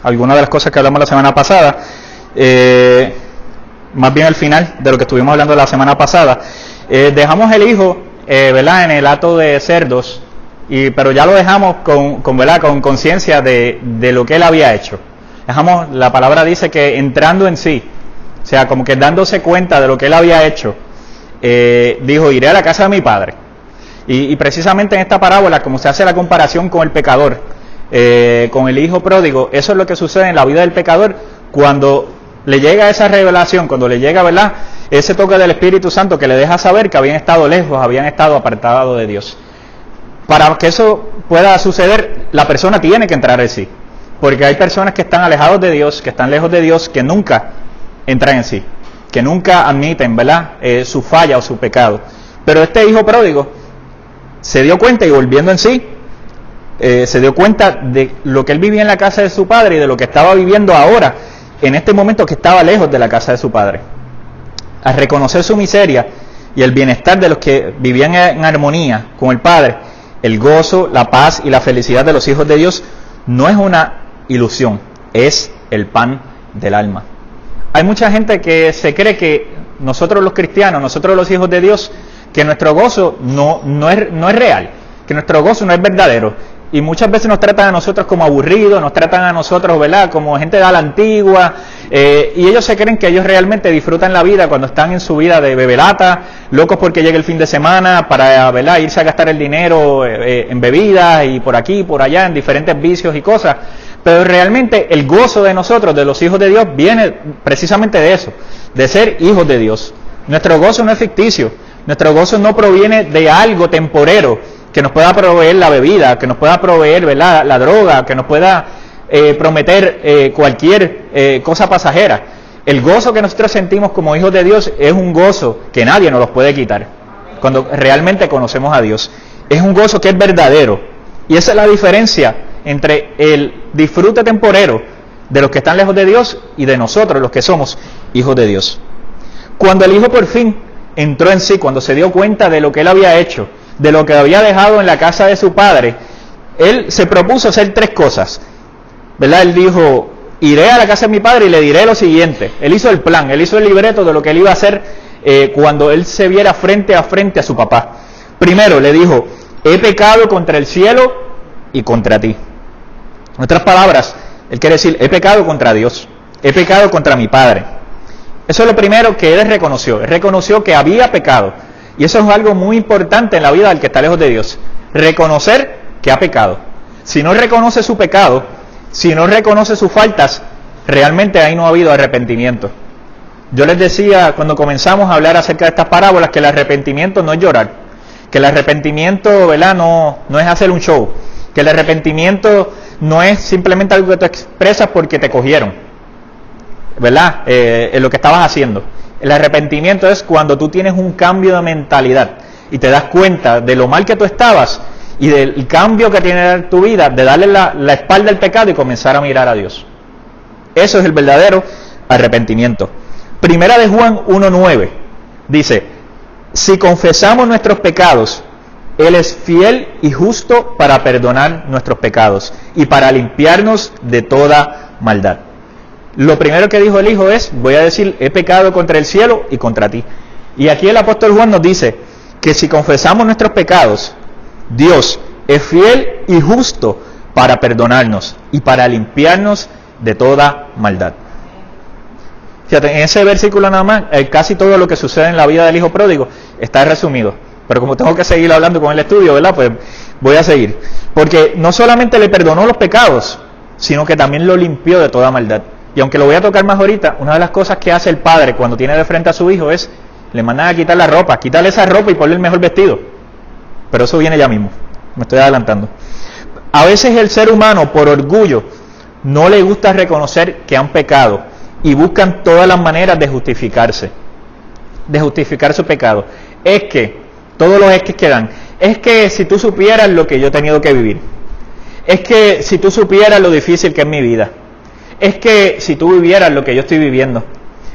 algunas de las cosas que hablamos la semana pasada, más bien al final de lo que estuvimos hablando la semana pasada. Dejamos el hijo, ¿verdad?, en el hato de cerdos, pero ya lo dejamos con conciencia de lo que él había hecho. La palabra dice que entrando en sí, o sea, como que dándose cuenta de lo que él había hecho, dijo, iré a la casa de mi padre. Y precisamente en esta parábola, como se hace la comparación con el pecador, con el hijo pródigo, eso es lo que sucede en la vida del pecador cuando le llega esa revelación, cuando le llega, ¿verdad?, ese toque del Espíritu Santo que le deja saber que habían estado lejos, habían estado apartados de Dios. Para que eso pueda suceder, la persona tiene que entrar en sí, porque hay personas que están alejados de Dios, que están lejos de Dios, que nunca entran en sí, que nunca admiten, ¿verdad?, su falla o su pecado. Pero este hijo pródigo se dio cuenta, y volviendo en sí, se dio cuenta de lo que él vivía en la casa de su padre y de lo que estaba viviendo ahora, en este momento que estaba lejos de la casa de su padre. Al reconocer su miseria y el bienestar de los que vivían en armonía con el Padre, el gozo, la paz y la felicidad de los hijos de Dios no es una ilusión, es el pan del alma. Hay mucha gente que se cree que nosotros los cristianos, nosotros los hijos de Dios, que nuestro gozo no es real, que nuestro gozo no es verdadero. Y muchas veces nos tratan a nosotros como aburridos, nos tratan a nosotros, ¿verdad?, como gente de la antigua, y ellos se creen que ellos realmente disfrutan la vida cuando están en su vida de bebelata, locos porque llegue el fin de semana para, ¿verdad?, irse a gastar el dinero en bebidas y por aquí y por allá, en diferentes vicios y cosas. Pero realmente el gozo de nosotros, de los hijos de Dios, viene precisamente de eso, de ser hijos de Dios. Nuestro gozo no es ficticio, nuestro gozo no proviene de algo temporero, que nos pueda proveer la bebida, que nos pueda proveer, ¿verdad?, la droga, que nos pueda prometer cualquier cosa pasajera. El gozo que nosotros sentimos como hijos de Dios es un gozo que nadie nos los puede quitar cuando realmente conocemos a Dios. Es un gozo que es verdadero, y esa es la diferencia entre el disfrute temporero de los que están lejos de Dios y de nosotros, los que somos hijos de Dios. Cuando el hijo por fin entró en sí, cuando se dio cuenta de lo que él había hecho, de lo que había dejado en la casa de su padre, él se propuso hacer 3 cosas, ¿verdad? Él dijo, iré a la casa de mi padre y le diré lo siguiente. Él hizo el plan, él hizo el libreto de lo que él iba a hacer cuando él se viera frente a su papá. Primero le dijo, he pecado contra el cielo y contra ti. En otras palabras, él quiere decir, he pecado contra Dios, he pecado contra mi padre. Eso es lo primero que él reconoció. Él reconoció que había pecado. Y eso es algo muy importante en la vida del que está lejos de Dios. Reconocer que ha pecado. Si no reconoce su pecado, si no reconoce sus faltas, realmente ahí no ha habido arrepentimiento. Yo les decía cuando comenzamos a hablar acerca de estas parábolas que el arrepentimiento no es llorar. Que el arrepentimiento, ¿verdad?, no es hacer un show. Que el arrepentimiento no es simplemente algo que tú expresas porque te cogieron, ¿verdad?, en lo que estabas haciendo. El arrepentimiento es cuando tú tienes un cambio de mentalidad y te das cuenta de lo mal que tú estabas y del cambio que tiene tu vida, de darle la espalda al pecado y comenzar a mirar a Dios. Eso es el verdadero arrepentimiento. Primera de Juan 1:9 dice, si confesamos nuestros pecados, Él es fiel y justo para perdonar nuestros pecados y para limpiarnos de toda maldad. Lo primero que dijo el Hijo es, voy a decir, he pecado contra el cielo y contra ti. Y aquí el apóstol Juan nos dice que si confesamos nuestros pecados, Dios es fiel y justo para perdonarnos y para limpiarnos de toda maldad. Fíjate, en ese versículo nada más, casi todo lo que sucede en la vida del hijo pródigo está resumido. Pero como tengo que seguir hablando con el estudio, ¿verdad?, pues voy a seguir. Porque no solamente le perdonó los pecados, sino que también lo limpió de toda maldad. Y aunque lo voy a tocar más ahorita, una de las cosas que hace el padre cuando tiene de frente a su hijo es, le mandan a quitar la ropa, quitarle esa ropa y ponerle el mejor vestido. Pero eso viene ya mismo, me estoy adelantando. A veces el ser humano, por orgullo, no le gusta reconocer que han pecado y buscan todas las maneras de justificarse, de justificar su pecado. Es que, todos los es que dan, es que si tú supieras lo que yo he tenido que vivir, es que si tú supieras lo difícil que es mi vida, es que si tú vivieras lo que yo estoy viviendo,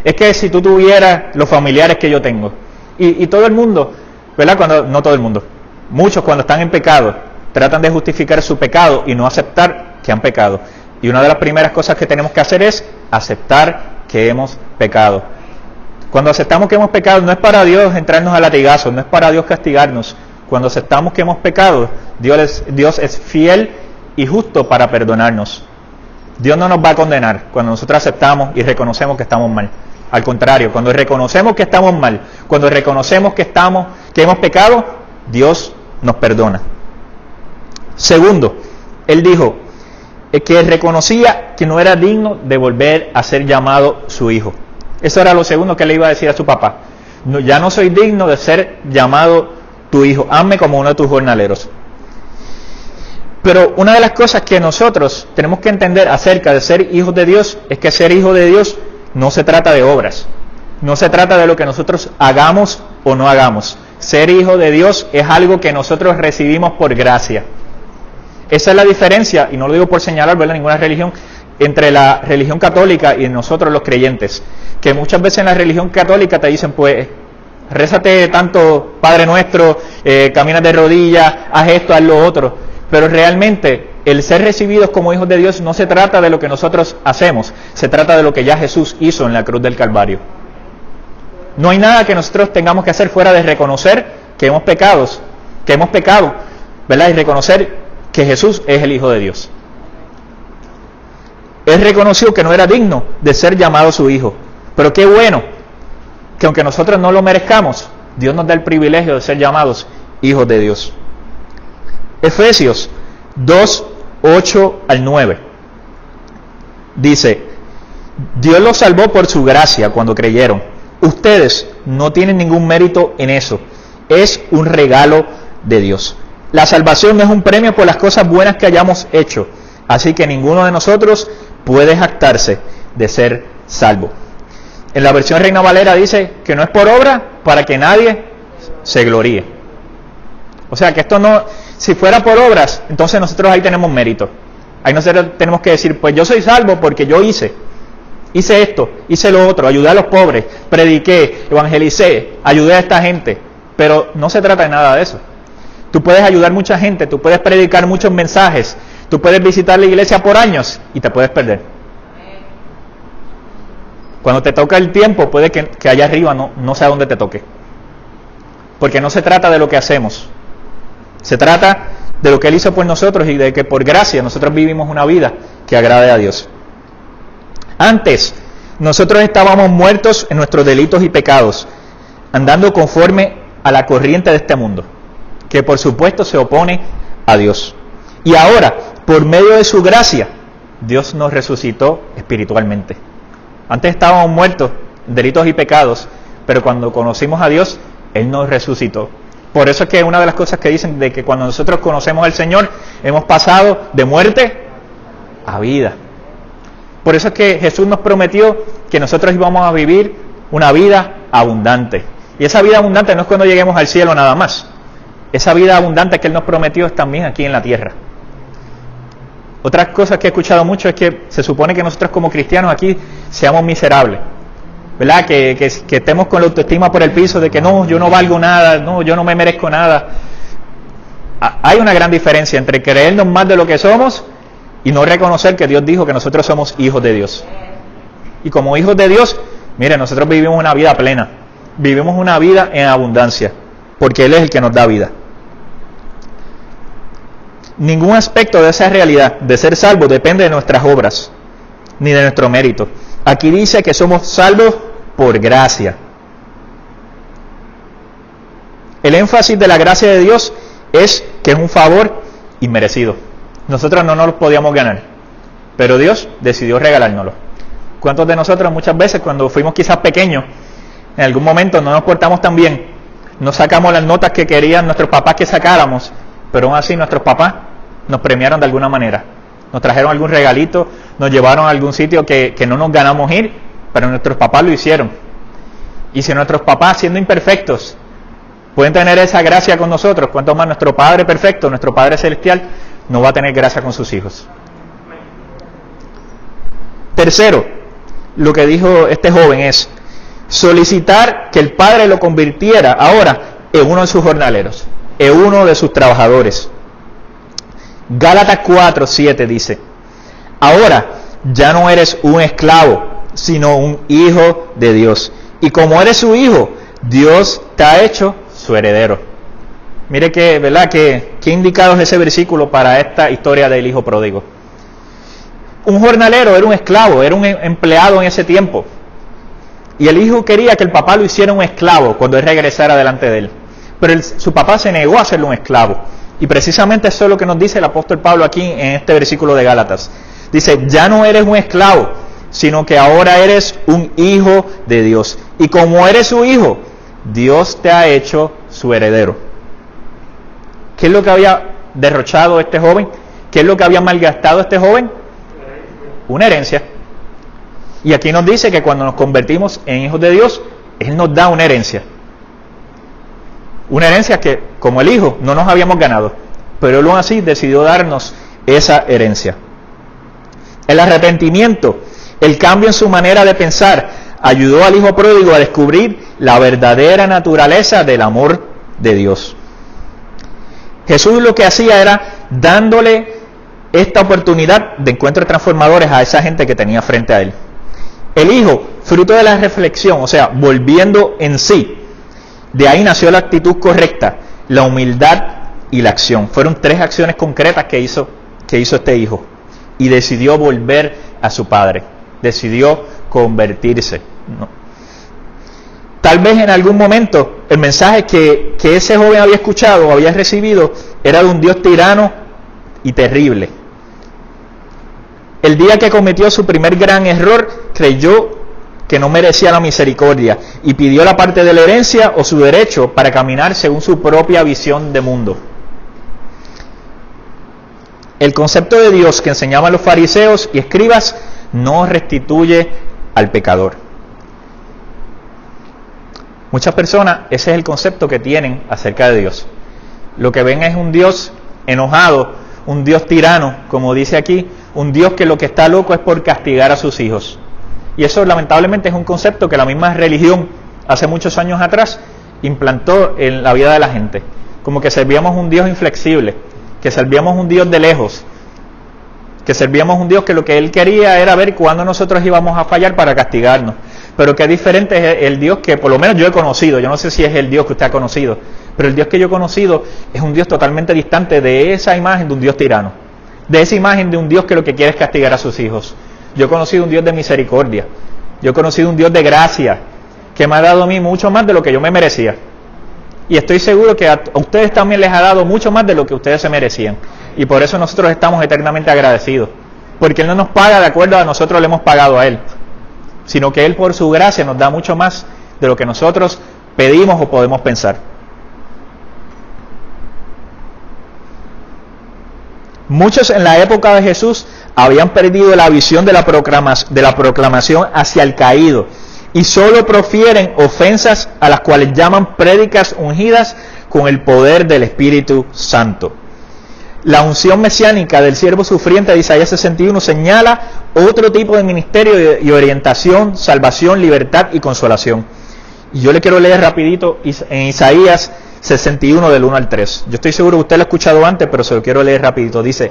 es que si tú tuvieras los familiares que yo tengo. Y todo el mundo, ¿verdad? No todo el mundo, muchos cuando están en pecado, tratan de justificar su pecado y no aceptar que han pecado. Y una de las primeras cosas que tenemos que hacer es aceptar que hemos pecado. Cuando aceptamos que hemos pecado, no es para Dios entrarnos a latigazos, no es para Dios castigarnos. Cuando aceptamos que hemos pecado, Dios es fiel y justo para perdonarnos. Dios no nos va a condenar cuando nosotros aceptamos y reconocemos que estamos mal. Al contrario, cuando reconocemos que estamos mal, cuando reconocemos que hemos pecado, Dios nos perdona. Segundo, Él dijo que reconocía que no era digno de volver a ser llamado su hijo. Eso era lo segundo que le iba a decir a su papá. No, ya no soy digno de ser llamado tu hijo, hazme como uno de tus jornaleros. Pero una de las cosas que nosotros tenemos que entender acerca de ser hijos de Dios es que ser hijo de Dios no se trata de obras, no se trata de lo que nosotros hagamos o no hagamos. Ser hijo de Dios es algo que nosotros recibimos por gracia. Esa es la diferencia, y no lo digo por señalar, ¿verdad?, ninguna religión, entre la religión católica y nosotros los creyentes. Que muchas veces en la religión católica te dicen, pues, rézate tanto Padre Nuestro, caminas de rodillas, haz esto, haz lo otro. Pero realmente el ser recibidos como hijos de Dios no se trata de lo que nosotros hacemos, se trata de lo que ya Jesús hizo en la cruz del Calvario. No hay nada que nosotros tengamos que hacer fuera de reconocer que hemos pecado, ¿verdad? Y reconocer que Jesús es el Hijo de Dios. Él reconoció que no era digno de ser llamado su hijo. Pero qué bueno que aunque nosotros no lo merezcamos, Dios nos da el privilegio de ser llamados hijos de Dios. Efesios 2, 8 al 9. Dice, Dios los salvó por su gracia cuando creyeron. Ustedes no tienen ningún mérito en eso. Es un regalo de Dios. La salvación no es un premio por las cosas buenas que hayamos hecho. Así que ninguno de nosotros puede jactarse de ser salvo. En la versión Reina Valera dice que no es por obra para que nadie se gloríe. O sea que esto no, si fuera por obras, entonces nosotros ahí tenemos mérito. Ahí nosotros tenemos que decir, pues yo soy salvo porque yo hice esto, hice lo otro, ayudé a los pobres, prediqué, evangelicé, ayudé a esta gente. Pero no se trata de nada de eso. Tú puedes ayudar mucha gente, tú puedes predicar muchos mensajes, tú puedes visitar la iglesia por años y te puedes perder. Cuando te toca el tiempo, puede que allá arriba no sea donde te toque. Porque no se trata de lo que hacemos. Se trata de lo que Él hizo por nosotros y de que por gracia nosotros vivimos una vida que agrade a Dios. Antes, nosotros estábamos muertos en nuestros delitos y pecados, andando conforme a la corriente de este mundo, que por supuesto se opone a Dios. Y ahora, por medio de su gracia, Dios nos resucitó espiritualmente. Antes estábamos muertos en delitos y pecados, pero cuando conocimos a Dios, Él nos resucitó. Por eso es que una de las cosas que dicen de que cuando nosotros conocemos al Señor, hemos pasado de muerte a vida. Por eso es que Jesús nos prometió que nosotros íbamos a vivir una vida abundante. Y esa vida abundante no es cuando lleguemos al cielo nada más. Esa vida abundante que Él nos prometió es también aquí en la tierra. Otras cosas que he escuchado mucho es que se supone que nosotros como cristianos aquí seamos miserables, ¿verdad? Que estemos con la autoestima por el piso de que no, yo no valgo nada, no, yo no me merezco nada. Hay una gran diferencia entre creernos más de lo que somos y no reconocer que Dios dijo que nosotros somos hijos de Dios. Y como hijos de Dios, mire, nosotros vivimos una vida plena, vivimos una vida en abundancia, porque Él es el que nos da vida. Ningún aspecto de esa realidad de ser salvos depende de nuestras obras, ni de nuestro mérito. Aquí dice que somos salvos por gracia. El énfasis de la gracia de Dios es que es un favor inmerecido. Nosotros no nos lo podíamos ganar, pero Dios decidió regalárnoslo. ¿Cuántos de nosotros muchas veces cuando fuimos quizás pequeños, en algún momento no nos portamos tan bien, no sacamos las notas que querían nuestros papás que sacáramos, pero aún así nuestros papás nos premiaron de alguna manera? Nos trajeron algún regalito, nos llevaron a algún sitio que no nos ganamos ir, pero nuestros papás lo hicieron. Y si nuestros papás, siendo imperfectos, pueden tener esa gracia con nosotros, ¿cuánto más nuestro Padre perfecto, nuestro Padre celestial, no va a tener gracia con sus hijos? Tercero, lo que dijo este joven es solicitar que el Padre lo convirtiera ahora en uno de sus jornaleros, en uno de sus trabajadores. Gálatas 4:7 dice: Ahora ya no eres un esclavo, sino un hijo de Dios. Y como eres su hijo, Dios te ha hecho su heredero. Mire que, ¿verdad? ¿Qué indicado es ese versículo para esta historia del hijo pródigo? Un jornalero era un esclavo, era un empleado en ese tiempo. Y el hijo quería que el papá lo hiciera un esclavo cuando él regresara delante de él. Pero su papá se negó a hacerlo un esclavo. Y precisamente eso es lo que nos dice el apóstol Pablo aquí en este versículo de Gálatas. Dice, ya no eres un esclavo, sino que ahora eres un hijo de Dios. Y como eres su hijo, Dios te ha hecho su heredero. ¿Qué es lo que había derrochado este joven? ¿Qué es lo que había malgastado este joven? Una herencia. Y aquí nos dice que cuando nos convertimos en hijos de Dios, Él nos da una herencia. Una herencia que, como el hijo, no nos habíamos ganado. Pero Él aún así decidió darnos esa herencia. El arrepentimiento, el cambio en su manera de pensar, ayudó al hijo pródigo a descubrir la verdadera naturaleza del amor de Dios. Jesús lo que hacía era dándole esta oportunidad de encuentros transformadores a esa gente que tenía frente a Él. El hijo, fruto de la reflexión, o sea, volviendo en sí, de ahí nació la actitud correcta, la humildad y la acción. Fueron 3 acciones concretas que hizo este hijo. Y decidió volver a su padre. Decidió convertirse. ¿No? Tal vez en algún momento el mensaje que ese joven había escuchado o había recibido era de un Dios tirano y terrible. El día que cometió su primer gran error, creyó que no merecía la misericordia y pidió la parte de la herencia o su derecho para caminar según su propia visión de mundo. El concepto de Dios que enseñaban los fariseos y escribas no restituye al pecador. Muchas personas, ese es el concepto que tienen acerca de Dios. Lo que ven es un Dios enojado, un Dios tirano, como dice aquí, un Dios que lo que está loco es por castigar a sus hijos. Y eso lamentablemente es un concepto que la misma religión hace muchos años atrás implantó en la vida de la gente. Como que servíamos un Dios inflexible, que servíamos un Dios de lejos, que servíamos un Dios que lo que Él quería era ver cuándo nosotros íbamos a fallar para castigarnos. Pero qué diferente es el Dios que por lo menos yo he conocido. Yo no sé si es el Dios que usted ha conocido, pero el Dios que yo he conocido es un Dios totalmente distante de esa imagen de un Dios tirano, de esa imagen de un Dios que lo que quiere es castigar a sus hijos. Yo he conocido un Dios de misericordia, yo he conocido un Dios de gracia, que me ha dado a mí mucho más de lo que yo me merecía. Y estoy seguro que a ustedes también les ha dado mucho más de lo que ustedes se merecían. Y por eso nosotros estamos eternamente agradecidos. Porque Él no nos paga de acuerdo a nosotros le hemos pagado a Él, sino que Él por su gracia nos da mucho más de lo que nosotros pedimos o podemos pensar. Muchos en la época de Jesús habían perdido la visión de la proclamación hacia el caído y solo profieren ofensas a las cuales llaman prédicas ungidas con el poder del Espíritu Santo. La unción mesiánica del siervo sufriente de Isaías 61 señala otro tipo de ministerio y orientación, salvación, libertad y consolación. Y yo le quiero leer rapidito en Isaías 61 del 1 al 3. Yo estoy seguro que usted lo ha escuchado antes, pero se lo quiero leer rapidito. Dice,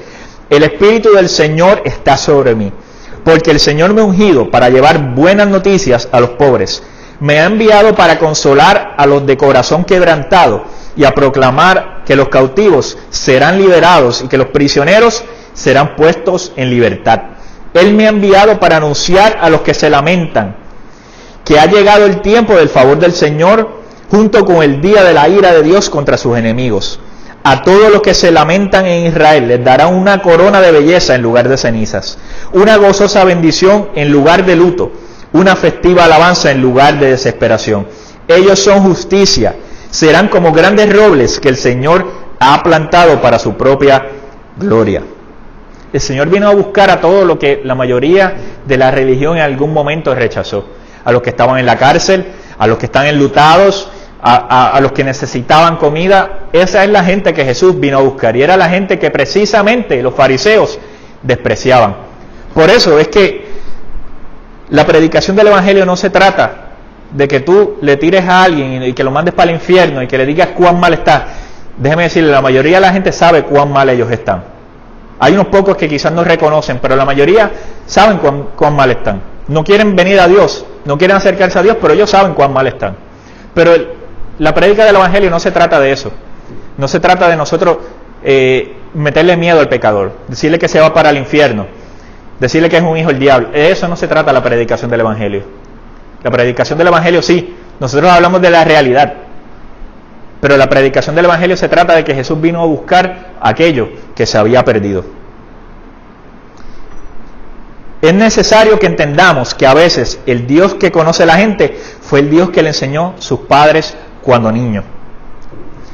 el Espíritu del Señor está sobre mí, porque el Señor me ha ungido para llevar buenas noticias a los pobres. Me ha enviado para consolar a los de corazón quebrantado y a proclamar que los cautivos serán liberados y que los prisioneros serán puestos en libertad. Él me ha enviado para anunciar a los que se lamentan que ha llegado el tiempo del favor del Señor, junto con el día de la ira de Dios contra sus enemigos. A todos los que se lamentan en Israel les dará una corona de belleza en lugar de cenizas, una gozosa bendición en lugar de luto, una festiva alabanza en lugar de desesperación. Ellos son justicia, serán como grandes robles que el Señor ha plantado para su propia gloria. El Señor vino a buscar a todo lo que la mayoría de la religión en algún momento rechazó. A los que estaban en la cárcel, a los que están enlutados, a los que necesitaban comida. Esa es la gente que Jesús vino a buscar. Y era la gente que precisamente los fariseos despreciaban. Por eso es que la predicación del Evangelio no se trata de que tú le tires a alguien y que lo mandes para el infierno y que le digas cuán mal está. Déjeme decirle, la mayoría de la gente sabe cuán mal ellos están. Hay unos pocos que quizás no reconocen, pero la mayoría saben cuán mal están. No quieren venir a Dios, no quieren acercarse a Dios, pero ellos saben cuán mal están. Pero la prédica del Evangelio no se trata de eso. No se trata de nosotros meterle miedo al pecador, decirle que se va para el infierno, decirle que es un hijo del diablo. De eso no se trata la predicación del Evangelio. La predicación del Evangelio sí, nosotros hablamos de la realidad, pero la predicación del Evangelio se trata de que Jesús vino a buscar aquello que se había perdido. Es necesario que entendamos que a veces el Dios que conoce la gente fue el Dios que le enseñó sus padres cuando niño.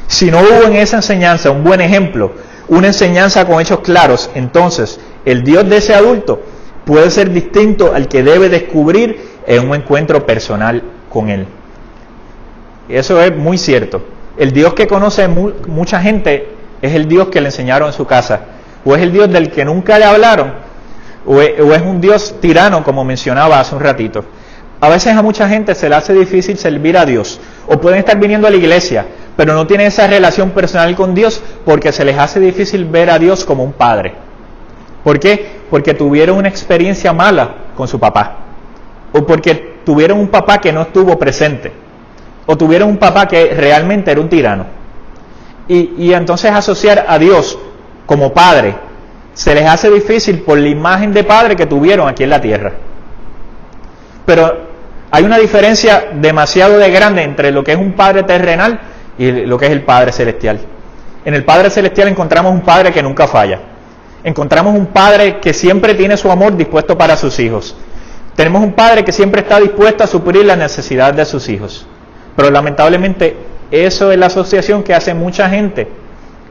Si no hubo en esa enseñanza un buen ejemplo, una enseñanza con hechos claros, entonces el Dios de ese adulto puede ser distinto al que debe descubrir en un encuentro personal con Él. Eso es muy cierto. El Dios que conoce mucha gente es el Dios que le enseñaron en su casa, o es el Dios del que nunca le hablaron, o es un Dios tirano, como mencionaba hace un ratito. A veces a mucha gente se le hace difícil servir a Dios, o pueden estar viniendo a la iglesia, pero no tienen esa relación personal con Dios porque se les hace difícil ver a Dios como un padre. ¿Por qué? Porque tuvieron una experiencia mala con su papá, o porque tuvieron un papá que no estuvo presente, o tuvieron un papá que realmente era un tirano. Y entonces asociar a Dios como padre se les hace difícil por la imagen de padre que tuvieron aquí en la tierra. Pero hay una diferencia demasiado grande entre lo que es un padre terrenal y lo que es el Padre Celestial. En el Padre Celestial encontramos un Padre que nunca falla. Encontramos un Padre que siempre tiene su amor dispuesto para sus hijos. Tenemos un Padre que siempre está dispuesto a suplir las necesidades de sus hijos. Pero lamentablemente eso es la asociación que hace mucha gente.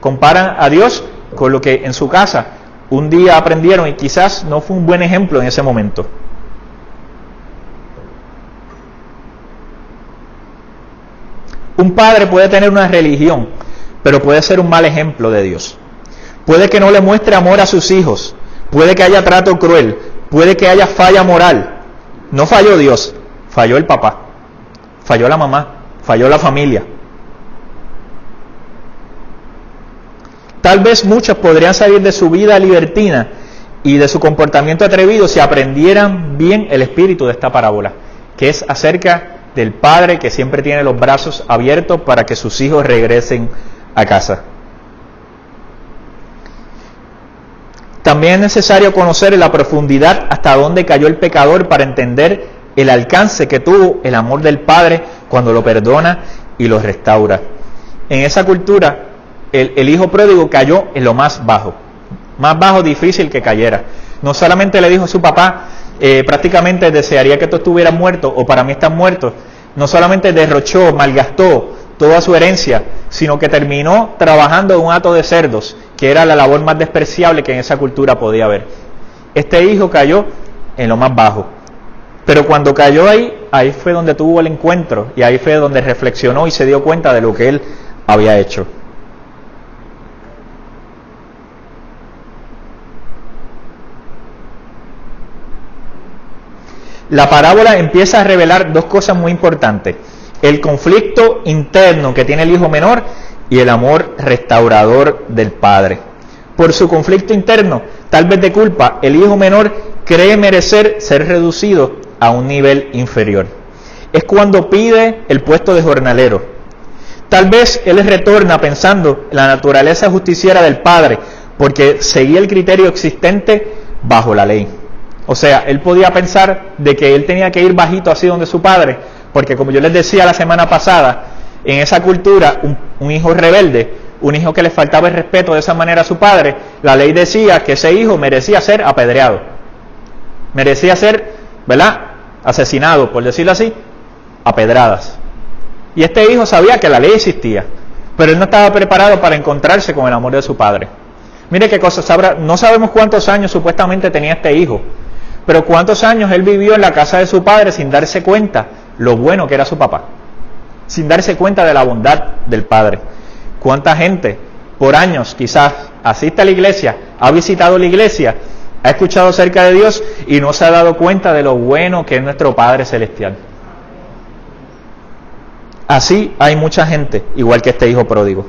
Comparan a Dios con lo que en su casa un día aprendieron y quizás no fue un buen ejemplo en ese momento. Un padre puede tener una religión, pero puede ser un mal ejemplo de Dios. Puede que no le muestre amor a sus hijos, puede que haya trato cruel, puede que haya falla moral. No falló Dios, falló el papá, falló la mamá, falló la familia. Tal vez muchos podrían salir de su vida libertina y de su comportamiento atrevido si aprendieran bien el espíritu de esta parábola, que es acerca del padre que siempre tiene los brazos abiertos para que sus hijos regresen a casa. También es necesario conocer en la profundidad hasta dónde cayó el pecador para entender el alcance que tuvo el amor del Padre cuando lo perdona y lo restaura. En esa cultura, el hijo pródigo cayó en lo más bajo difícil que cayera. No solamente le dijo a su papá, prácticamente desearía que tú estuvieras muerto, o para mí estás muerto. No solamente derrochó, malgastó toda su herencia, sino que terminó trabajando en un hato de cerdos, que era la labor más despreciable que en esa cultura podía haber. Este hijo cayó en lo más bajo. Pero cuando cayó ahí fue donde tuvo el encuentro, y ahí fue donde reflexionó y se dio cuenta de lo que él había hecho. La parábola empieza a revelar dos cosas muy importantes: el conflicto interno que tiene el hijo menor y el amor restaurador del padre. Por su conflicto interno, tal vez de culpa, el hijo menor cree merecer ser reducido a un nivel inferior. Es cuando pide el puesto de jornalero. Tal vez él retorna pensando en la naturaleza justiciera del padre, porque seguía el criterio existente bajo la ley. O sea, él podía pensar de que él tenía que ir bajito así donde su padre, porque como yo les decía la semana pasada, en esa cultura, un hijo rebelde, un hijo que le faltaba el respeto de esa manera a su padre, la ley decía que ese hijo merecía ser apedreado, merecía ser, ¿verdad?, asesinado, por decirlo así, a pedradas. Y este hijo sabía que la ley existía, pero él no estaba preparado para encontrarse con el amor de su padre. Mire qué cosa, no sabemos cuántos años supuestamente tenía este hijo, pero cuántos años él vivió en la casa de su padre sin darse cuenta lo bueno que era su papá, sin darse cuenta de la bondad del padre. Cuánta gente por años quizás asiste a la iglesia, ha visitado la iglesia, ha escuchado acerca de Dios y no se ha dado cuenta de lo bueno que es nuestro Padre Celestial. Así hay mucha gente, igual que este hijo pródigo.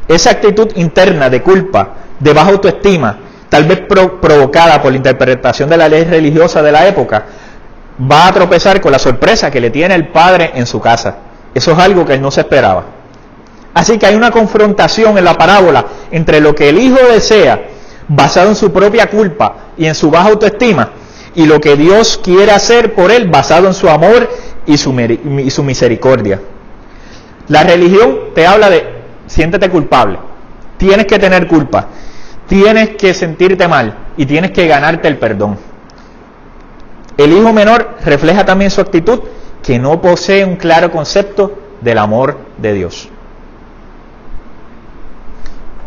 esa actitud interna de culpa, de baja autoestima, tal vez provocada por la interpretación de la ley religiosa de la época, va a tropezar con la sorpresa que le tiene el padre en su casa. Eso es algo que él no se esperaba. Así que hay una confrontación en la parábola entre lo que el hijo desea, basado en su propia culpa y en su baja autoestima, y lo que Dios quiere hacer por él, basado en su amor y su misericordia. La religión te habla de siéntete culpable, tienes que tener culpa, tienes que sentirte mal y tienes que ganarte el perdón. El hijo menor refleja también su actitud, que no posee un claro concepto del amor de Dios.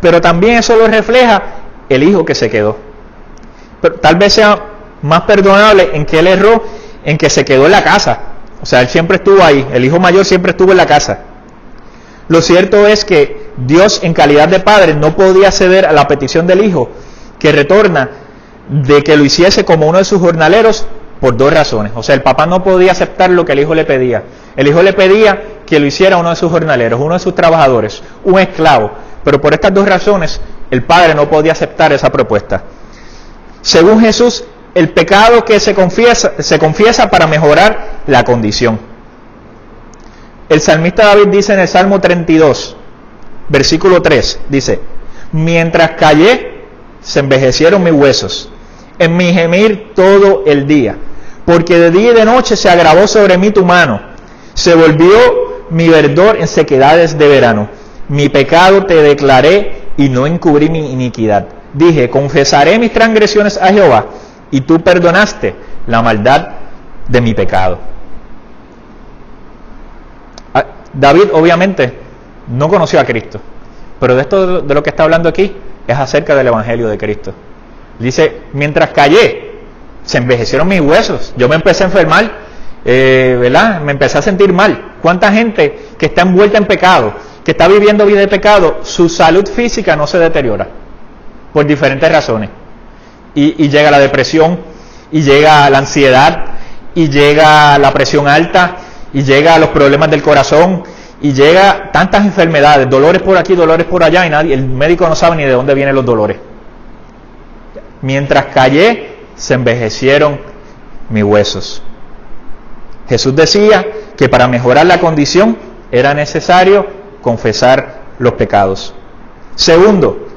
Pero también eso lo refleja el hijo que se quedó. Pero tal vez sea más perdonable en que él erró, en que se quedó en la casa. O sea, él siempre estuvo ahí, el hijo mayor siempre estuvo en la casa. Lo cierto es que Dios, en calidad de padre, no podía ceder a la petición del hijo que retorna de que lo hiciese como uno de sus jornaleros por dos razones. O sea, el papá no podía aceptar lo que el hijo le pedía. El hijo le pedía que lo hiciera uno de sus jornaleros, uno de sus trabajadores, un esclavo. Pero por estas dos razones, el padre no podía aceptar esa propuesta. Según Jesús, el pecado que se confiesa para mejorar la condición. El salmista David dice en el Salmo 32, versículo 3, dice: mientras callé, se envejecieron mis huesos, en mi gemir todo el día, porque de día y de noche se agravó sobre mí tu mano, se volvió mi verdor en sequedades de verano. Mi pecado te declaré y no encubrí mi iniquidad. Dije, confesaré mis transgresiones a Jehová, y tú perdonaste la maldad de mi pecado. David obviamente no conoció a Cristo, pero de esto de lo que está hablando aquí es acerca del Evangelio de Cristo. Dice, mientras callé, se envejecieron mis huesos, yo me empecé a enfermar, ¿verdad? Me empecé a sentir mal. ¿Cuánta gente que está envuelta en pecado, que está viviendo vida de pecado, su salud física no se deteriora por diferentes razones? Y llega la depresión, y llega la ansiedad, y llega la presión alta, y llega los problemas del corazón, y llega tantas enfermedades, dolores por aquí, dolores por allá, y el médico no sabe ni de dónde vienen los dolores. Mientras callé, se envejecieron mis huesos. Jesús decía que para mejorar la condición era necesario confesar los pecados. Segundo,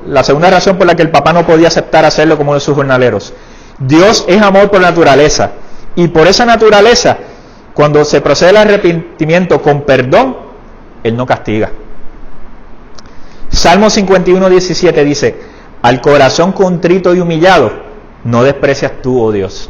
la segunda razón por la que el papá no podía aceptar hacerlo como uno de sus jornaleros. Dios es amor por naturaleza, y por esa naturaleza, cuando se procede al arrepentimiento con perdón, Él no castiga. Salmo 51:17 dice: al corazón contrito y humillado, no desprecias tú, oh Dios.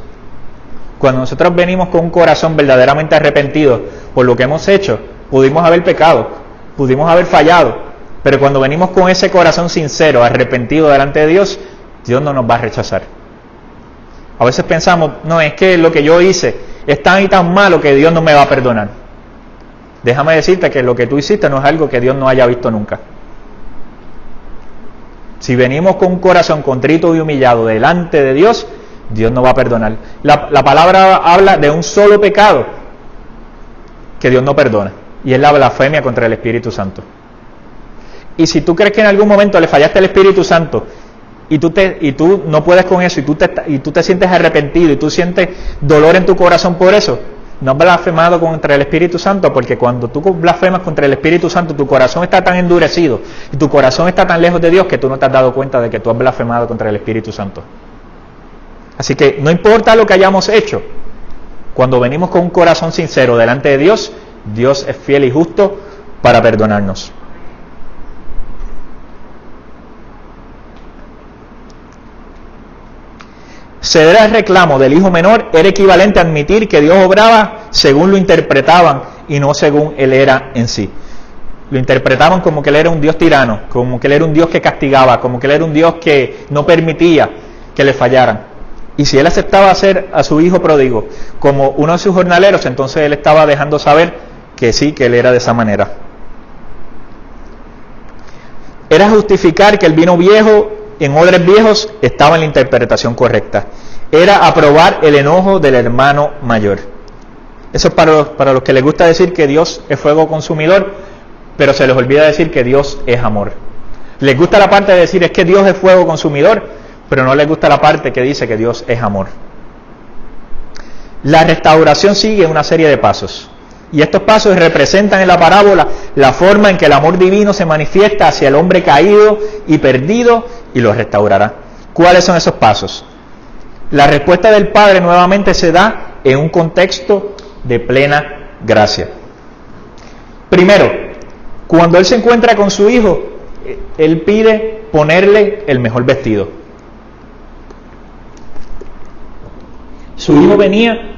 Cuando nosotros venimos con un corazón verdaderamente arrepentido por lo que hemos hecho, pudimos haber pecado, pudimos haber fallado, pero cuando venimos con ese corazón sincero, arrepentido delante de Dios, Dios no nos va a rechazar. A veces pensamos, no, es que lo que yo hice es tan y tan malo que Dios no me va a perdonar. Déjame decirte que lo que tú hiciste no es algo que Dios no haya visto nunca. Si venimos con un corazón contrito y humillado delante de Dios, Dios no va a perdonar. La palabra habla de un solo pecado que Dios no perdona, y es la blasfemia contra el Espíritu Santo. Y si tú crees que en algún momento le fallaste al Espíritu Santo y tú no puedes con eso, y tú te sientes arrepentido y tú sientes dolor en tu corazón por eso, no has blasfemado contra el Espíritu Santo, porque cuando tú blasfemas contra el Espíritu Santo, tu corazón está tan endurecido y tu corazón está tan lejos de Dios que tú no te has dado cuenta de que tú has blasfemado contra el Espíritu Santo. Así que no importa lo que hayamos hecho, cuando venimos con un corazón sincero delante de Dios, Dios es fiel y justo para perdonarnos. Ceder al reclamo del hijo menor era equivalente a admitir que Dios obraba según lo interpretaban y no según Él era en sí. Lo interpretaban como que Él era un Dios tirano, como que Él era un Dios que castigaba, como que Él era un Dios que no permitía que le fallaran. Y si Él aceptaba hacer a su hijo pródigo como uno de sus jornaleros, entonces Él estaba dejando saber que sí, que Él era de esa manera. Era justificar que el vino viejo en odres viejos estaba en la interpretación correcta. Era aprobar el enojo del hermano mayor. Eso es para los que les gusta decir que Dios es fuego consumidor. pero se les olvida decir que Dios es amor. Les gusta la parte de decir es que Dios es fuego consumidor, pero no les gusta la parte que dice que Dios es amor. La restauración sigue una serie de pasos, y estos pasos representan en la parábola la forma en que el amor divino se manifiesta hacia el hombre caído y perdido y lo restaurará. ¿Cuáles son esos pasos? La respuesta del Padre nuevamente se da en un contexto de plena gracia. Primero, cuando Él se encuentra con su hijo, Él pide ponerle el mejor vestido. Su hijo venía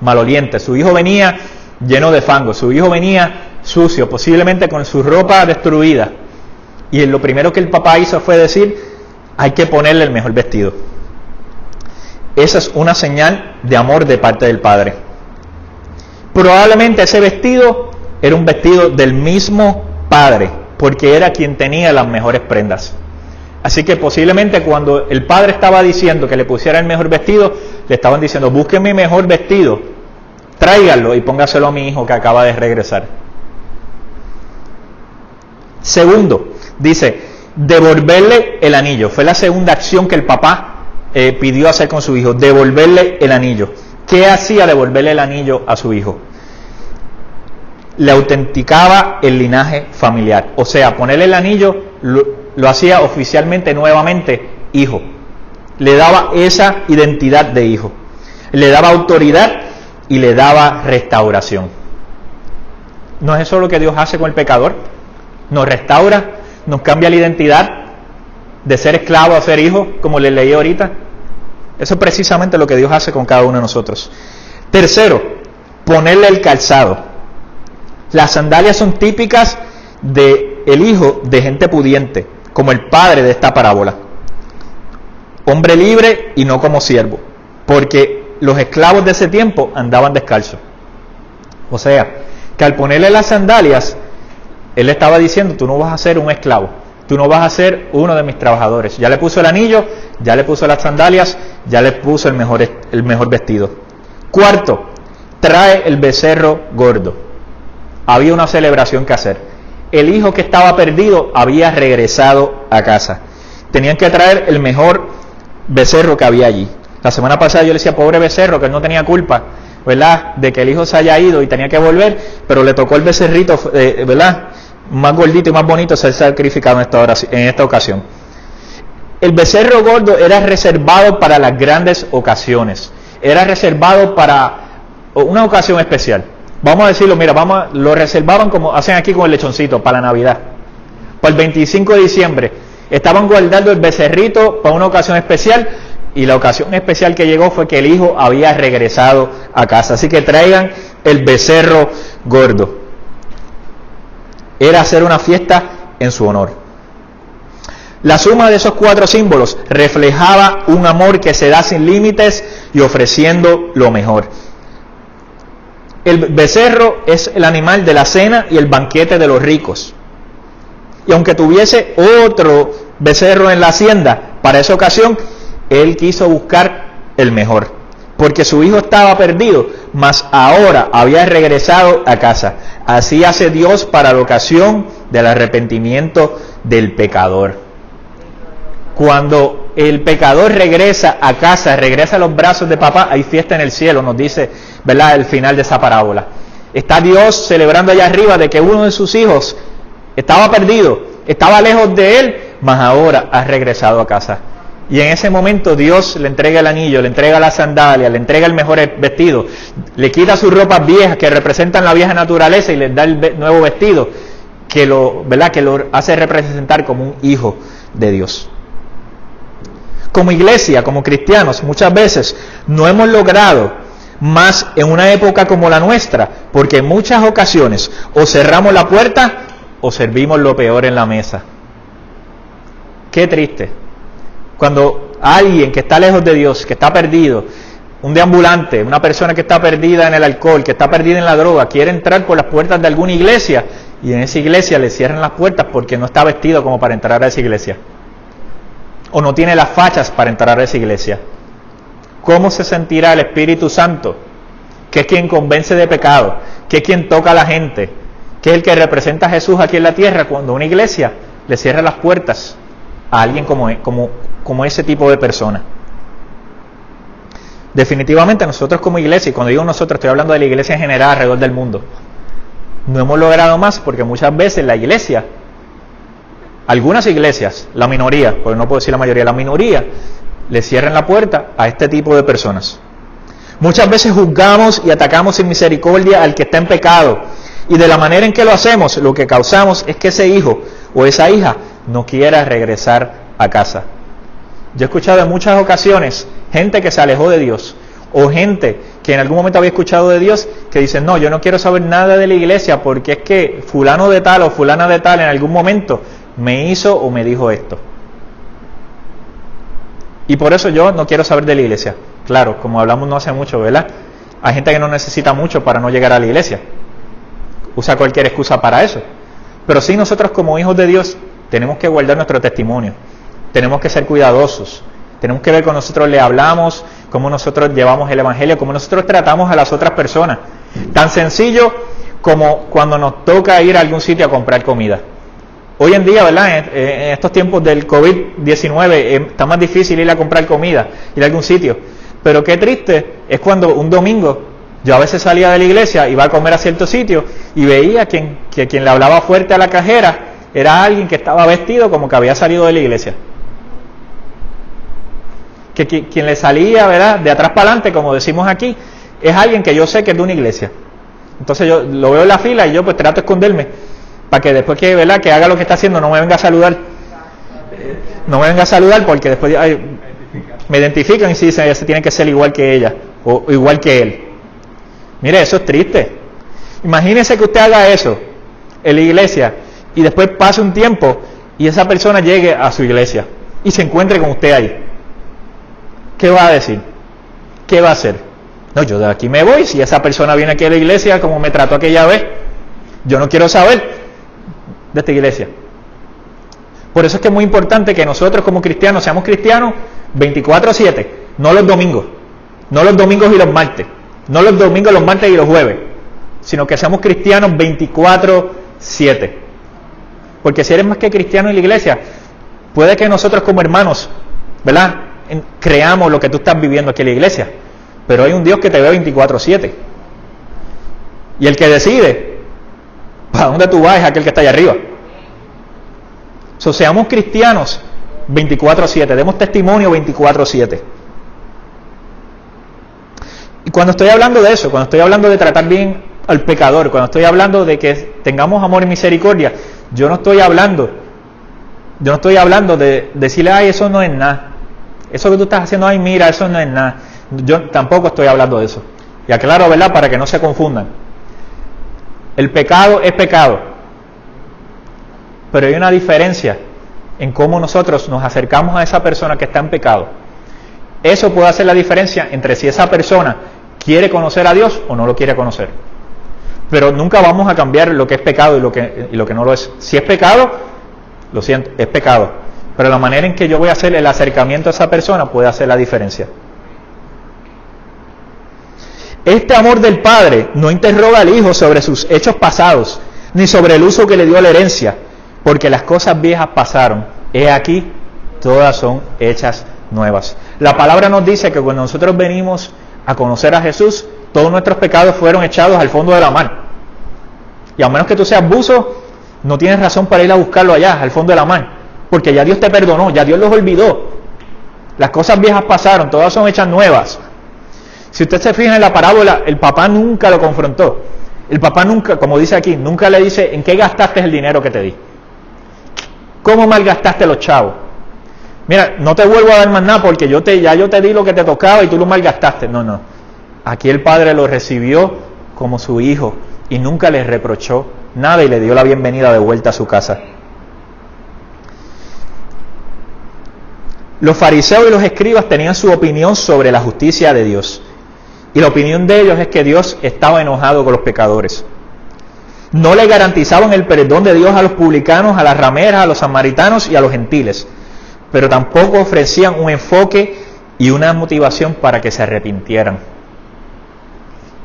maloliente, su hijo venía lleno de fango, su hijo venía sucio, posiblemente con su ropa destruida. Y lo primero que el papá hizo fue decir, hay que ponerle el mejor vestido. Esa es una señal de amor de parte del Padre. Probablemente ese vestido era un vestido del mismo Padre, porque era quien tenía las mejores prendas. Así que posiblemente cuando el Padre estaba diciendo que le pusiera el mejor vestido, le estaban diciendo, busquen mi mejor vestido, tráiganlo y póngaselo a mi hijo que acaba de regresar. Segundo, dice, devolverle el anillo. Fue la segunda acción que el papá pidió hacer con su hijo, devolverle el anillo. ¿Qué hacía devolverle el anillo a su hijo? Le autenticaba el linaje familiar. O sea, ponerle el anillo lo hacía oficialmente nuevamente hijo. Le daba esa identidad de hijo. Le daba autoridad y le daba restauración. ¿No es eso lo que Dios hace con el pecador? Nos restaura, nos cambia la identidad de ser esclavo a ser hijo, como les leí ahorita. Eso es precisamente lo que Dios hace con cada uno de nosotros. Tercero, ponerle el calzado. Las sandalias son típicas del hijo de gente pudiente, como el padre de esta parábola. Hombre libre y no como siervo, porque los esclavos de ese tiempo andaban descalzos. O sea, que al ponerle las sandalias, él estaba diciendo, tú no vas a ser un esclavo, tú no vas a ser uno de mis trabajadores. Ya le puso el anillo, ya le puso las sandalias, ya le puso el mejor vestido. Cuarto, trae el becerro gordo. Había una celebración que hacer. El hijo que estaba perdido había regresado a casa. Tenían que traer el mejor becerro que había allí. La semana pasada yo le decía, pobre becerro, que él no tenía culpa, ¿verdad?, de que el hijo se haya ido y tenía que volver, pero le tocó el becerrito, ¿verdad?, más gordito y más bonito ser sacrificado en esta ocasión. El becerro gordo era reservado para las grandes ocasiones. Era reservado para una ocasión especial. Vamos a decirlo, mira, lo reservaban como hacen aquí con el lechoncito, para la Navidad. Para el 25 de diciembre. Estaban guardando el becerrito para una ocasión especial, y la ocasión especial que llegó fue que el hijo había regresado a casa. Así que traigan el becerro gordo. Era hacer una fiesta en su honor. La suma de esos 4 símbolos reflejaba un amor que se da sin límites y ofreciendo lo mejor. El becerro es el animal de la cena y el banquete de los ricos. Y aunque tuviese otro becerro en la hacienda para esa ocasión, él quiso buscar el mejor, porque su hijo estaba perdido, mas ahora había regresado a casa. Así hace Dios para la ocasión del arrepentimiento del pecador. Cuando el pecador regresa a casa, regresa a los brazos de papá, hay fiesta en el cielo, nos dice, ¿verdad?, el final de esa parábola. Está Dios celebrando allá arriba de que uno de sus hijos estaba perdido, estaba lejos de él, mas ahora ha regresado a casa. Y en ese momento Dios le entrega el anillo, le entrega las sandalias, le entrega el mejor vestido, le quita sus ropas viejas que representan la vieja naturaleza y le da el nuevo vestido que lo hace representar como un hijo de Dios. Como iglesia, como cristianos, muchas veces no hemos logrado más en una época como la nuestra, porque en muchas ocasiones o cerramos la puerta o servimos lo peor en la mesa. Qué triste. Cuando alguien que está lejos de Dios, que está perdido, un deambulante, una persona que está perdida en el alcohol, que está perdida en la droga, quiere entrar por las puertas de alguna iglesia y en esa iglesia le cierran las puertas porque no está vestido como para entrar a esa iglesia. O no tiene las fachas para entrar a esa iglesia. ¿Cómo se sentirá el Espíritu Santo, que es quien convence de pecado, que es quien toca a la gente, que es el que representa a Jesús aquí en la tierra, cuando una iglesia le cierra las puertas a alguien como ese tipo de persona. Definitivamente nosotros como iglesia, y cuando digo nosotros estoy hablando de la iglesia en general alrededor del mundo, no hemos logrado más porque muchas veces la iglesia, algunas iglesias, la minoría, porque no puedo decir la mayoría, la minoría, le cierran la puerta a este tipo de personas. Muchas veces juzgamos y atacamos sin misericordia al que está en pecado, y de la manera en que lo hacemos, lo que causamos es que ese hijo o esa hija no quiera regresar a casa. Yo he escuchado en muchas ocasiones gente que se alejó de Dios, o gente que en algún momento había escuchado de Dios, que dicen, no, yo no quiero saber nada de la iglesia porque es que fulano de tal o fulana de tal en algún momento me hizo o me dijo esto. Y por eso yo no quiero saber de la iglesia. Claro, como hablamos no hace mucho, ¿verdad? Hay gente que no necesita mucho para no llegar a la iglesia. Usa cualquier excusa para eso. Pero sí, nosotros como hijos de Dios tenemos que guardar nuestro testimonio. Tenemos que ser cuidadosos. Tenemos que ver cómo nosotros le hablamos, cómo nosotros llevamos el evangelio, cómo nosotros tratamos a las otras personas. Tan sencillo como cuando nos toca ir a algún sitio a comprar comida. Hoy en día, ¿verdad? En estos tiempos del COVID-19 está más difícil ir a comprar comida, ir a algún sitio. Pero qué triste es cuando un domingo yo a veces salía de la iglesia, iba a comer a cierto sitio y veía que quien le hablaba fuerte a la cajera era alguien que estaba vestido como que había salido de la iglesia. Que quien le salía, ¿verdad?, de atrás para adelante, como decimos aquí, es alguien que yo sé que es de una iglesia. Entonces yo lo veo en la fila y yo pues trato de esconderme para que después que, ¿verdad?, que haga lo que está haciendo no me venga a saludar. No me venga a saludar porque después me identifican y si dicen, ese tiene que ser igual que ella o igual que él. Mire, eso es triste. Imagínese que usted haga eso en la iglesia y después pase un tiempo y esa persona llegue a su iglesia y se encuentre con usted ahí. ¿Qué va a decir? ¿Qué va a hacer? No, yo de aquí me voy. Si esa persona viene aquí a la iglesia como me trató aquella vez, yo no quiero saber de esta iglesia. Por eso es que es muy importante que nosotros como cristianos seamos cristianos 24/7, no los domingos. No los domingos y los martes. No los domingos, los martes y los jueves. Sino que seamos cristianos 24/7. Porque si eres más que cristiano en la iglesia, puede que nosotros como hermanos, ¿verdad?, creamos lo que tú estás viviendo aquí en la iglesia, pero hay un Dios que te ve 24/7 y el que decide para dónde tú vas es aquel que está allá arriba. Seamos cristianos 24/7, demos testimonio 24/7. Y cuando estoy hablando de eso, cuando estoy hablando de tratar bien al pecador, cuando estoy hablando de que tengamos amor y misericordia, yo no estoy hablando de decirle, ay, eso no es nada. Eso que tú estás haciendo, ay, mira, eso no es nada. Yo tampoco estoy hablando de eso. Y aclaro, ¿verdad?, para que no se confundan. El pecado es pecado. Pero hay una diferencia en cómo nosotros nos acercamos a esa persona que está en pecado. Eso puede hacer la diferencia entre si esa persona quiere conocer a Dios o no lo quiere conocer. Pero nunca vamos a cambiar lo que es pecado y lo que no lo es. Si es pecado, lo siento, es pecado. Pero la manera en que yo voy a hacer el acercamiento a esa persona puede hacer la diferencia. Este amor del Padre no interroga al Hijo sobre sus hechos pasados, ni sobre el uso que le dio a la herencia, porque las cosas viejas pasaron. He aquí, todas son hechas nuevas. La palabra nos dice que cuando nosotros venimos a conocer a Jesús, todos nuestros pecados fueron echados al fondo de la mar. Y a menos que tú seas buzo, no tienes razón para ir a buscarlo allá, al fondo de la mar. Porque ya Dios te perdonó, ya Dios los olvidó. Las cosas viejas pasaron, todas son hechas nuevas. Si usted se fija en la parábola, el papá nunca lo confrontó. El papá nunca, como dice aquí, nunca le dice, ¿en qué gastaste el dinero que te di? ¿Cómo malgastaste los chavos? Mira, no te vuelvo a dar más nada porque yo te di lo que te tocaba y tú lo malgastaste. No. Aquí el padre lo recibió como su hijo y nunca le reprochó nada y le dio la bienvenida de vuelta a su casa. Los fariseos y los escribas tenían su opinión sobre la justicia de Dios. Y la opinión de ellos es que Dios estaba enojado con los pecadores. No le garantizaban el perdón de Dios a los publicanos, a las rameras, a los samaritanos y a los gentiles. Pero tampoco ofrecían un enfoque y una motivación para que se arrepintieran.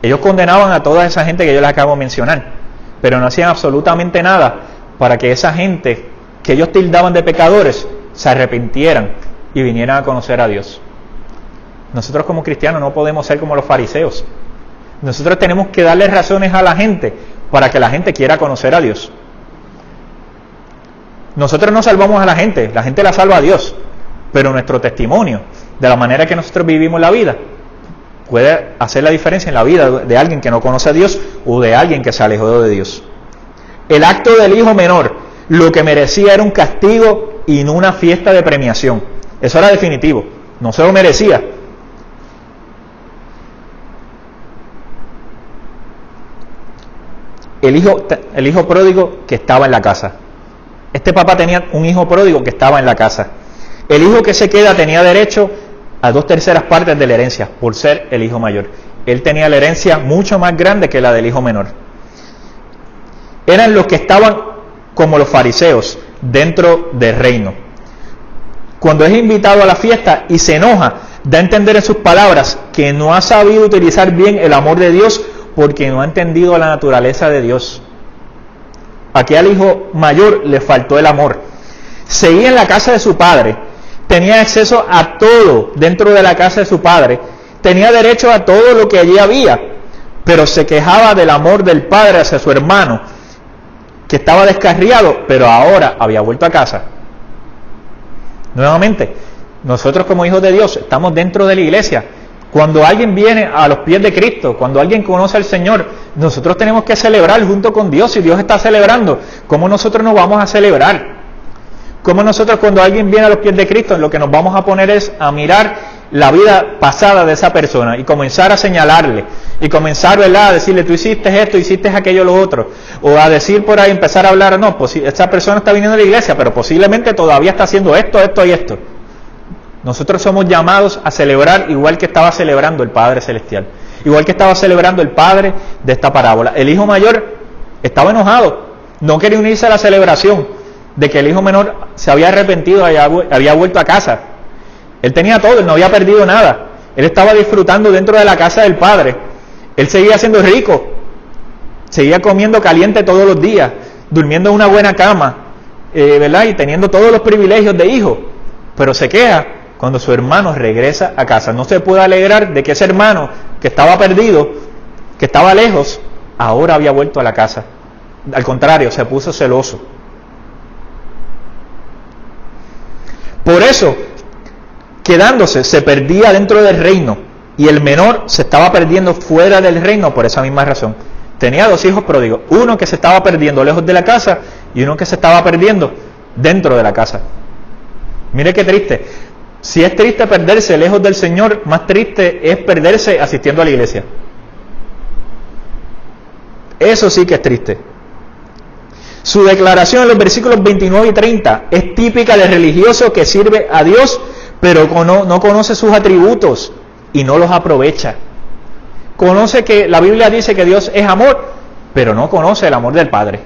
Ellos condenaban a toda esa gente que yo les acabo de mencionar, pero no hacían absolutamente nada para que esa gente que ellos tildaban de pecadores se arrepintieran y vinieran a conocer a Dios. Nosotros como cristianos no podemos ser como los fariseos. Nosotros tenemos que darle razones a la gente para que la gente quiera conocer a Dios. Nosotros no salvamos a la gente la salva a Dios, pero nuestro testimonio, de la manera que nosotros vivimos la vida, puede hacer la diferencia en la vida de alguien que no conoce a Dios o de alguien que se alejó de Dios. El acto del hijo menor, lo que merecía era un castigo y no una fiesta de premiación. Eso era definitivo, no se lo merecía. El hijo pródigo que estaba en la casa. Este papá tenía un hijo pródigo que estaba en la casa. El hijo que se queda tenía derecho a 2/3 partes de la herencia, por ser el hijo mayor. Él tenía la herencia mucho más grande que la del hijo menor. Eran los que estaban como los fariseos dentro del reino. Cuando es invitado a la fiesta y se enoja, da a entender en sus palabras que no ha sabido utilizar bien el amor de Dios porque no ha entendido la naturaleza de Dios. Aquí al hijo mayor le faltó el amor. Seguía en la casa de su padre, tenía acceso a todo dentro de la casa de su padre, tenía derecho a todo lo que allí había, pero se quejaba del amor del padre hacia su hermano, que estaba descarriado, pero ahora había vuelto a casa. Nuevamente, nosotros como hijos de Dios estamos dentro de la iglesia. Cuando alguien viene a los pies de Cristo, cuando alguien conoce al Señor, nosotros tenemos que celebrar junto con Dios. Si Dios está celebrando, ¿cómo nosotros nos vamos a celebrar? ¿Cómo nosotros cuando alguien viene a los pies de Cristo, lo que nos vamos a poner es a mirar la vida pasada de esa persona y comenzar a señalarle y comenzar, ¿verdad?, a decirle, tú hiciste esto, hiciste aquello, lo otro, o a decir por ahí, empezar a hablar, no, pues esta persona está viniendo a la iglesia, pero posiblemente todavía está haciendo esto, esto y esto. Nosotros somos llamados a celebrar igual que estaba celebrando el Padre Celestial, igual que estaba celebrando el Padre de esta parábola. El hijo mayor estaba enojado, no quería unirse a la celebración de que el hijo menor se había arrepentido, había vuelto a casa. Él tenía todo, él no había perdido nada. Él estaba disfrutando dentro de la casa del Padre. Él seguía siendo rico, seguía comiendo caliente todos los días, durmiendo en una buena cama, ¿verdad? Y teniendo todos los privilegios de hijo. Pero se queja cuando su hermano regresa a casa. No se puede alegrar de que ese hermano que estaba perdido, que estaba lejos, ahora había vuelto a la casa. Al contrario, se puso celoso. Por eso, quedándose, se perdía dentro del reino y el menor se estaba perdiendo fuera del reino por esa misma razón. Tenía 2 hijos pródigos, uno que se estaba perdiendo lejos de la casa y uno que se estaba perdiendo dentro de la casa. Mire qué triste. Si es triste perderse lejos del Señor, más triste es perderse asistiendo a la iglesia. Eso sí que es triste. Su declaración en los versículos 29 y 30 es típica del religioso que sirve a Dios, pero no conoce sus atributos y no los aprovecha. Conoce que la Biblia dice que Dios es amor, pero no conoce el amor del Padre.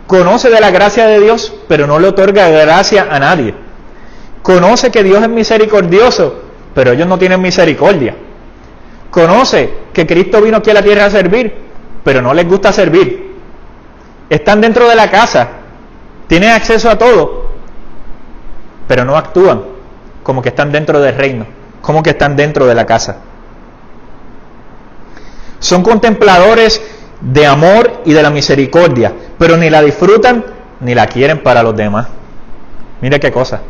Conoce de la gracia de Dios, pero no le otorga gracia a nadie. Conoce que Dios es misericordioso, pero ellos no tienen misericordia. Conoce que Cristo vino aquí a la tierra a servir, pero no les gusta servir. Están dentro de la casa, tienen acceso a todo, pero no actúan como que están dentro del reino, como que están dentro de la casa. Son contempladores de amor y de la misericordia, pero ni la disfrutan ni la quieren para los demás. Mire qué cosa.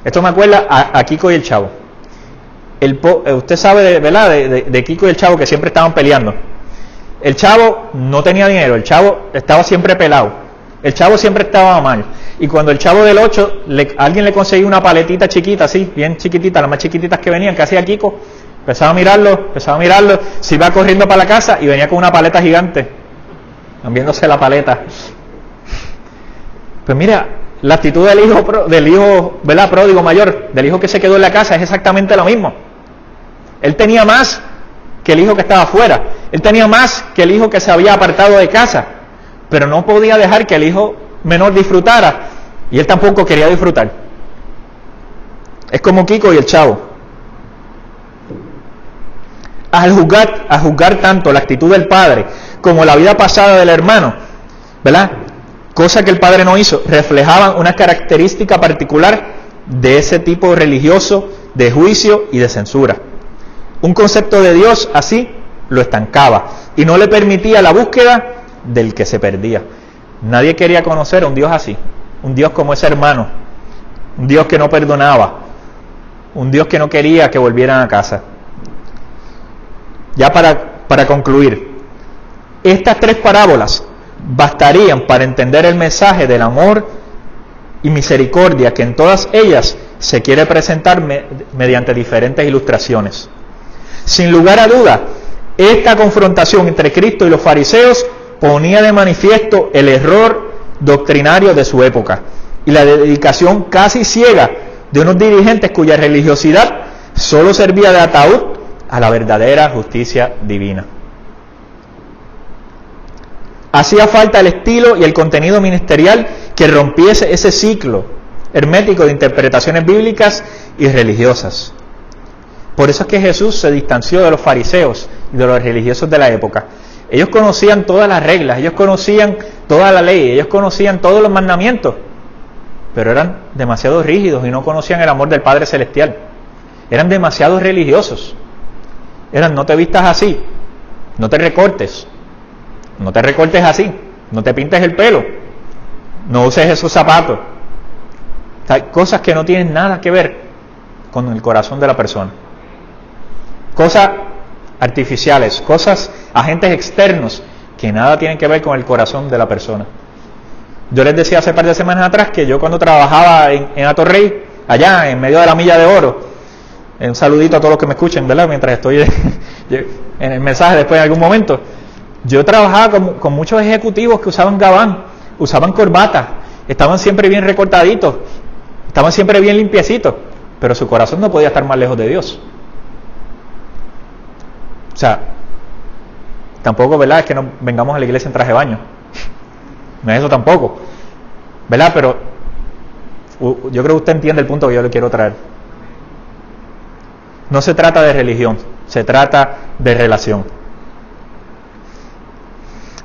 Esto me acuerda a Kiko y el Chavo. Usted sabe, ¿verdad?, de Kiko y el Chavo, que siempre estaban peleando. El Chavo no tenía dinero, el Chavo estaba siempre pelado, el Chavo siempre estaba mal. Y cuando el Chavo del 8, alguien le conseguía una paletita chiquita, así, bien chiquitita, las más chiquititas que venían, que hacía Kiko, empezaba a mirarlo, se iba corriendo para la casa y venía con una paleta gigante, viéndose la paleta. Pues mira, la actitud del hijo, ¿verdad?, pródigo mayor, del hijo que se quedó en la casa, es exactamente lo mismo. Él tenía más que el hijo que estaba afuera, él tenía más que el hijo que se había apartado de casa, pero no podía dejar que el hijo menor disfrutara, y él tampoco quería disfrutar. Es como Kiko y el Chavo. a juzgar tanto la actitud del padre como la vida pasada del hermano, ¿verdad? Cosa que el padre no hizo, reflejaban una característica particular de ese tipo religioso de juicio y de censura. Un concepto de Dios así lo estancaba y no le permitía la búsqueda del que se perdía. Nadie quería conocer a un Dios así, un Dios como ese hermano, un Dios que no perdonaba, un Dios que no quería que volvieran a casa. Ya para concluir, estas 3 parábolas bastarían para entender el mensaje del amor y misericordia que en todas ellas se quiere presentar mediante diferentes ilustraciones. Sin lugar a duda, esta confrontación entre Cristo y los fariseos ponía de manifiesto el error doctrinario de su época y la dedicación casi ciega de unos dirigentes cuya religiosidad solo servía de ataúd a la verdadera justicia divina. Hacía falta el estilo y el contenido ministerial que rompiese ese ciclo hermético de interpretaciones bíblicas y religiosas. Por eso es que Jesús se distanció de los fariseos y de los religiosos de la época. Ellos conocían todas las reglas, ellos conocían toda la ley, ellos conocían todos los mandamientos, pero eran demasiado rígidos y no conocían el amor del Padre Celestial. Eran demasiado religiosos. Eran: no te vistas así, no te recortes así, no te pintes el pelo, no uses esos zapatos. O sea, cosas que no tienen nada que ver con el corazón de la persona. Cosas artificiales, cosas, agentes externos que nada tienen que ver con el corazón de la persona. Yo les decía hace par de semanas atrás que yo cuando trabajaba en Atorrey, allá en medio de la Milla de Oro, un saludito a todos los que me escuchen, ¿verdad? Mientras estoy en el mensaje después en algún momento. Yo trabajaba con muchos ejecutivos que usaban gabán, usaban corbata, estaban siempre bien recortaditos, estaban siempre bien limpiecitos, pero su corazón no podía estar más lejos de Dios. O sea, tampoco, ¿verdad?, es que no vengamos a la iglesia en traje de baño. No es eso tampoco, ¿verdad? Pero yo creo que usted entiende el punto que yo le quiero traer. No se trata de religión, se trata de relación.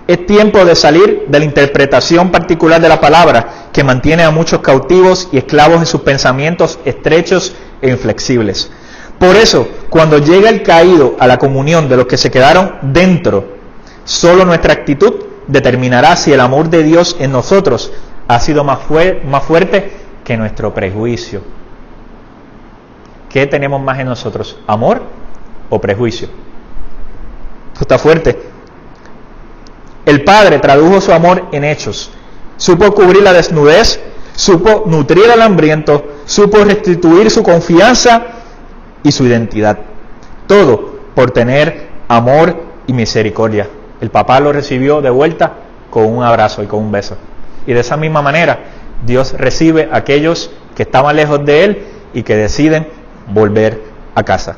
Es tiempo de salir de la interpretación particular de la palabra que mantiene a muchos cautivos y esclavos en sus pensamientos estrechos e inflexibles. Por eso, cuando llega el caído a la comunión de los que se quedaron dentro, solo nuestra actitud determinará si el amor de Dios en nosotros ha sido más fuerte que nuestro prejuicio. ¿Qué tenemos más en nosotros? ¿Amor o prejuicio? Esto está fuerte. El Padre tradujo su amor en hechos. Supo cubrir la desnudez, supo nutrir al hambriento, supo restituir su confianza y su identidad. Todo por tener amor y misericordia. El papá lo recibió de vuelta con un abrazo y con un beso. Y de esa misma manera, Dios recibe a aquellos que estaban lejos de Él y que deciden volver a casa.